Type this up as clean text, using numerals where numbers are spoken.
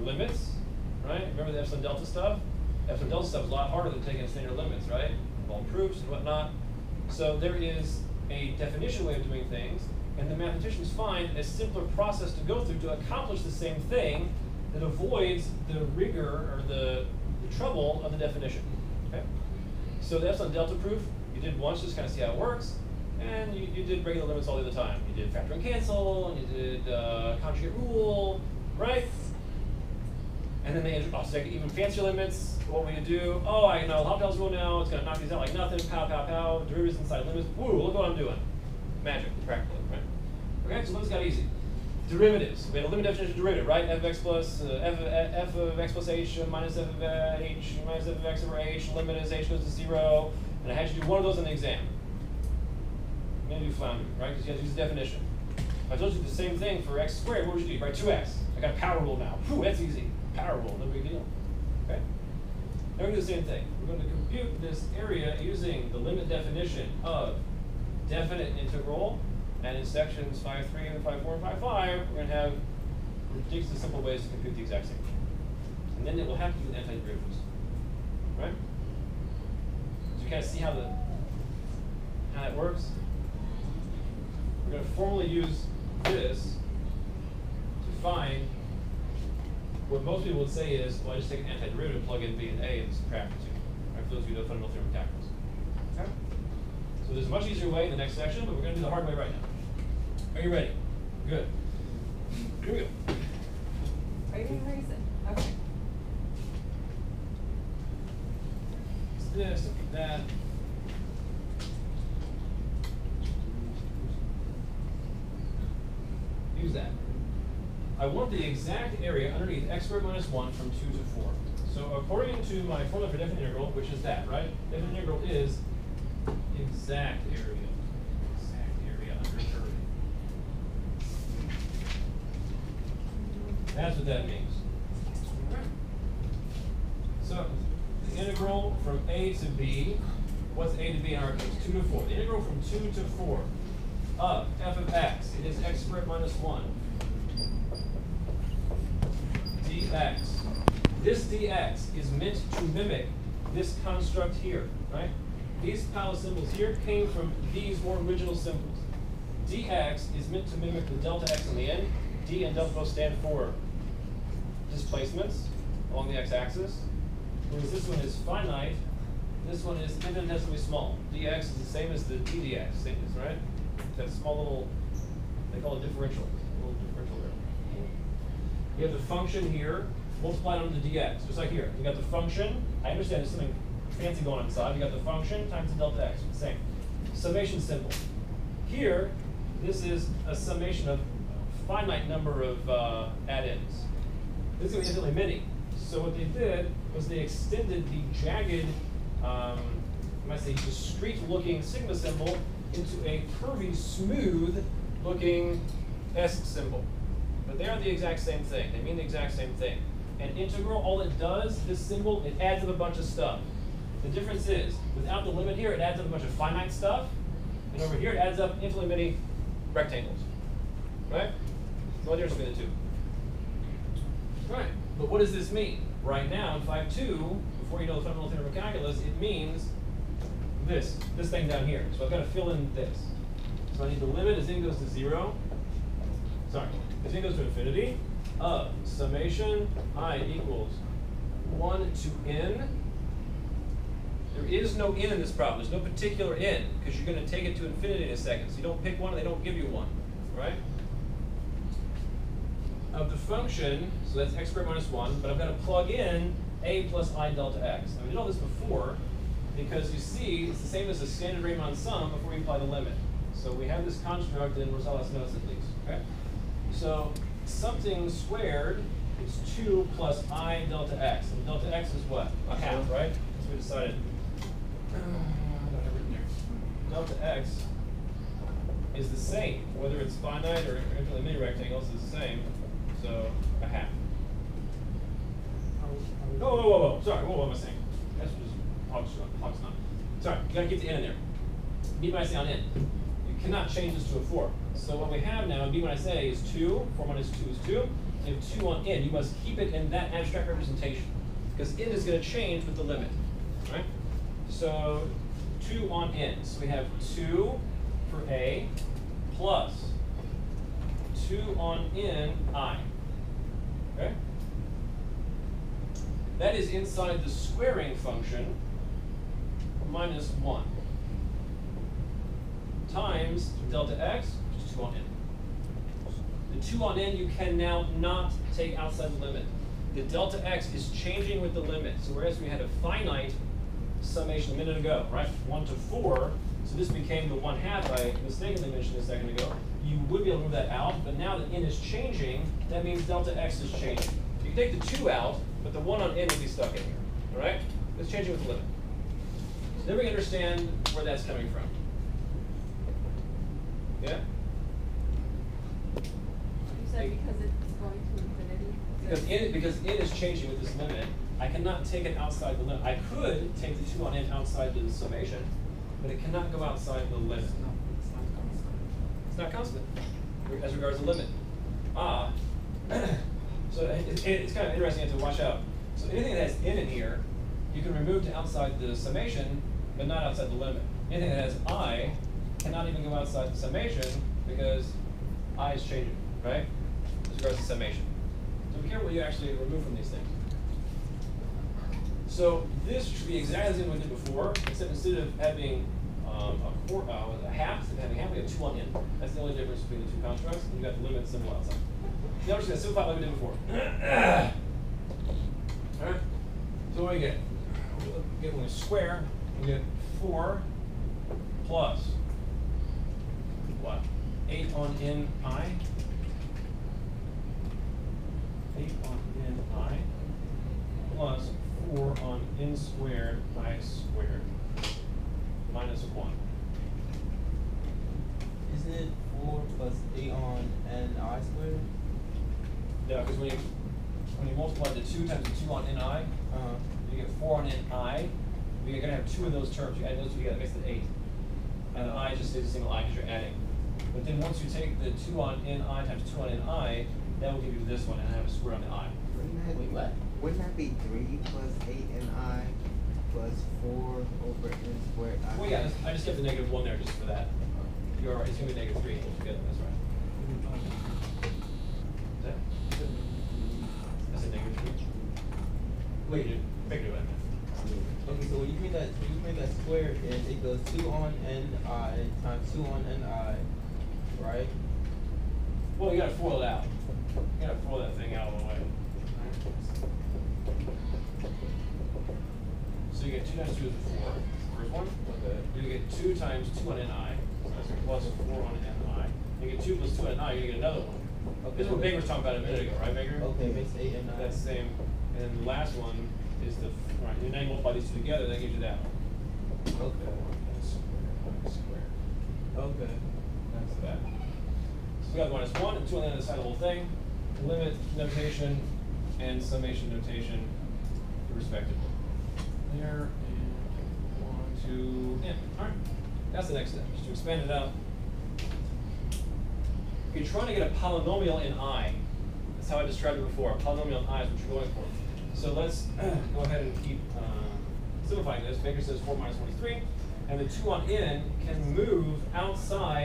limits, right? Remember the epsilon delta stuff? Epsilon delta stuff is a lot harder than taking standard limits, right? All proofs and whatnot. So there is a definition way of doing things, and the mathematicians find a simpler process to go through to accomplish the same thing that avoids the rigor or the trouble of the definition. Okay? So the epsilon delta proof you did once, just kind of see how it works, and you did regular limits all the other time. You did factor and cancel, and you did conjugate rule, right? And then they also take even fancier limits. What will you do? Oh, I know L'Hopital's rule now. It's going to knock these out like nothing. Pow, pow, pow. Derivatives inside limits. Woo, look what I'm doing. Magic, practically, right? Okay, so limits got easy. Derivatives. We had a limit definition of derivative, right? F of x plus f of x plus h minus f of h minus f of x over h. Limit as h goes to 0. And I had you do one of those in the exam. Maybe you found it, right? Because you have to use the definition. If I told you the same thing for x squared, what would you do? Right, 2x. I got a power rule now. Whew, that's easy. Power rule, no big deal. Okay? Now we're going to do the same thing. We're going to compute this area using the limit definition of definite integral. And in sections 5.3 and 5.4 and 5.5, we're going to have ridiculously simple ways to compute the exact same thing. And then it will have to do with antiderivatives. Right? So you kind of see how that works. We're going to formally use this to find what most people would say is, well, I just take an antiderivative, plug in b and a, and subtract the two. Right? For those of you who know fundamental theorem of calculus. Okay? So there's a much easier way in the next section, but we're going to do the hard way right now. Are you ready? Good. Here we go. Are you going to raise it? Okay. It's this, that. Use that. I want the exact area underneath x squared minus 1 from 2 to 4. So according to my formula for definite integral, which is that, right? Definite integral is exact area. Exact area under curve. That's what that means. So the integral from a to b, what's a to b in our case? 2 to 4. The integral from 2 to 4 of f of x, it is x squared minus 1. dx. This dx is meant to mimic this construct here, right? These pile of symbols here came from these more original symbols. dx is meant to mimic the delta x on the end. D and delta both stand for displacements along the x-axis. Whereas this one is finite, this one is infinitesimally small. dx is the same as the ddx, same as, right? That small little, they call it differential. A little differential there. You have the function here, multiplied onto the dx, just like here. You got the function, I understand there's something fancy going on inside. You got the function times the delta x, same. Summation symbol. Here, this is a summation of a finite number of add-ins. This is going to be infinitely many. So what they did was they extended the jagged, I might say discrete-looking sigma symbol into a curvy, smooth-looking S symbol. But they are the exact same thing. They mean the exact same thing. And integral, all it does, this symbol, it adds up a bunch of stuff. The difference is, without the limit here, it adds up a bunch of finite stuff. And over here, it adds up infinitely many rectangles. Right? So what difference between the two? Right. But what does this mean? Right now, in 5.2, before you know the fundamental theorem of calculus, it means this thing down here. So I've got to fill in this. So I need the limit as n goes to 0. Sorry, as n goes to infinity of summation I equals 1 to n. There is no n in this problem. There's no particular n, because you're going to take it to infinity in a second. So you don't pick one, and they don't give you one, right? Of the function, so that's x squared minus 1, but I've got to plug in a plus I delta x. Now, we did all this before, because you see, it's the same as the standard Riemann sum before we apply the limit. So we have this construct in Rosales notes at least, okay? So something squared is 2 plus I delta x. And delta x is what? A half, right? So we decided. I don't have it written there. Delta x is the same, whether it's finite or infinitely many rectangles, it's the same. So a half. Whoa. Sorry, what am I saying? That's just hog's not. Sorry, you gotta keep the n in there. B minus a on n. You cannot change this to a 4. So what we have now, b when I say is 2, 4 minus 2 is 2. you have 2 on n, you must keep it in that abstract representation, because n is going to change with the limit, right? So 2 on n. So we have 2 for a plus 2 on n I. Okay? That is inside the squaring function minus 1 times delta x, which is 2 on n. The 2 on n you can now not take outside the limit. The delta x is changing with the limit. So whereas we had a finite summation a minute ago, right? 1 to 4, so this became the 1/2 I mistakenly mentioned a second ago. You would be able to move that out, but now that n is changing, that means delta x is changing. You can take the 2 out, but the 1 on n would be stuck in here, all right? It's changing with the limit. So then we understand where that's coming from. Yeah? You said because it's going to infinity? Because n is changing with this limit, I cannot take it outside the limit. I could take the 2 on n outside the summation, but it cannot go outside the limit. It's not constant as regards the limit. Ah. So it's kind of interesting to watch out. So anything that has n in here, you can remove to outside the summation, but not outside the limit. Anything that has I cannot even go outside the summation because I is changing, right? As regards to summation. So be careful what you actually remove from these things. So this should be exactly the same we did before, except instead of having a half, instead of having half, we have 2 on n. That's the only difference between the two constructs, and you've got the limit symbol outside. Now we're just going to simplify like we did before. Alright, so what do we get? When we square, we get 4 plus what? 8 on n I? 8 on n I plus 4 on n squared I squared minus 1. Isn't it 4 plus 8 on n I squared? No, because when you multiply the 2 times the 2 on ni, you get 4 on ni. You're going to have 2 of those terms. You add those two together, it makes it 8. And the I just stays a single I because you're adding. But then once you take the 2 on ni times 2 on ni, that will give you this one, and I have a square on the I. Wait, what? Wouldn't that be 3 plus 8 ni plus 4 over n squared I? Well, yeah, I just kept the negative 1 there just for that. You're right, it's going to be negative 3 altogether, that's right. Is that? That's a negative 3. Wait, you figured what I meant. Okay, so when you make that square, then it goes 2 on n I times 2 on n I, right? Well, you got to FOIL it out. You got to FOIL that thing out of the way. So you get 2 times 2 is 4. First one. Okay. You get 2 times 2 on ni. So that's plus 4 on ni. You get 2 plus 2 on ni, you're going to get another one. Okay. This is what Baker was talking about a minute ago, right, Baker? Okay, makes 8 and 9. That's the same. And then the last one is the, right, and now you multiply these two together, that gives you that one. Okay. Square. Okay. That's that. So we got minus 1 and 2 on the other side of the whole thing. Limit notation and summation notation, respectively. There, and 1 to n. All right. That's the next step, just to expand it out. If you're trying to get a polynomial in I, that's how I described it before. A polynomial in I is what you're going for. So let's go ahead and keep simplifying this. Baker says 4 minus 1 is 3. And the 2 on n can move outside